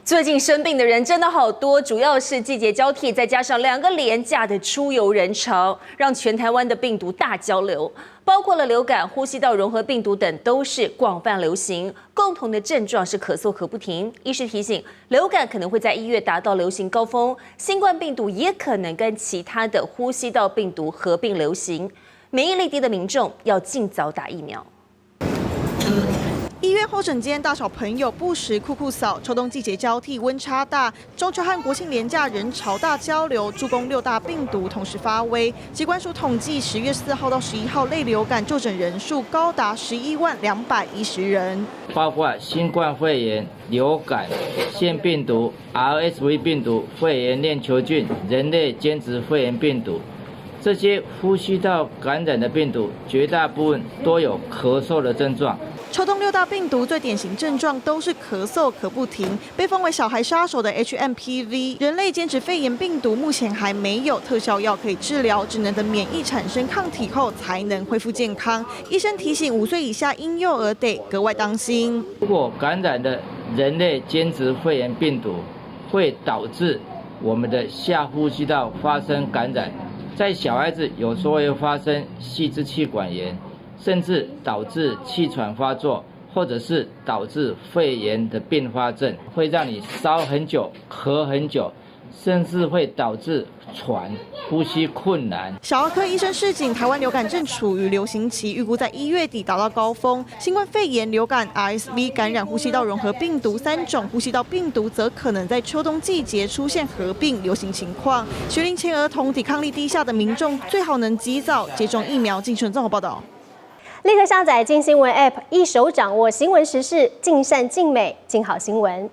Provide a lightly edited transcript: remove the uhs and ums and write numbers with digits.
最近生病的人真的好多，主要是季节交替，再加上2个连假的出游人潮，让全台湾的病毒大交流，包括了流感、呼吸道融合病毒等，都是广泛流行。共同的症状是咳嗽咳不停。医师提醒，流感可能会在1月达到流行高峰，新冠病毒也可能跟其他的呼吸道病毒合并流行。免疫力低的民众要尽早打疫苗。医院候诊间，大小朋友不时酷扫。秋冬季节交替，温差大，中秋和国庆连假人潮大交流，助攻6大病毒同时发威。疾管署统计，10月4号到11号类流感就诊人数高达11.210万人，包括新冠肺炎、流感、腺病毒、RSV 病毒、肺炎链球菌、人类间质肺炎病毒。这些呼吸道感染的病毒，绝大部分都有咳嗽的症状。秋冬6大病毒最典型症状都是咳嗽咳不停，被封为小孩杀手的 HMPV 人类间质肺炎病毒，目前还没有特效药可以治疗，只能等免疫产生抗体后才能恢复健康。医生提醒，5岁以下婴幼儿得格外当心。如果感染的人类间质肺炎病毒，会导致我们的下呼吸道发生感染。在小孩子有时候会发生细支气管炎，甚至导致气喘发作，或者是导致肺炎的并发症，会让你烧很久、咳很久，甚至会导致喘、呼吸困难。小儿科医生示警，台湾流感正处于流行期，预估在1月底达到高峰。新冠肺炎、流感、RSV 感染呼吸道融合病毒3种呼吸道病毒，则可能在秋冬季节出现合并流行情况。学龄前儿童抵抗力低下的民众，最好能及早接种疫苗。进纯综合报道。立刻下载镜新闻 App， 一手掌握新闻时事，尽善尽美，尽好新闻。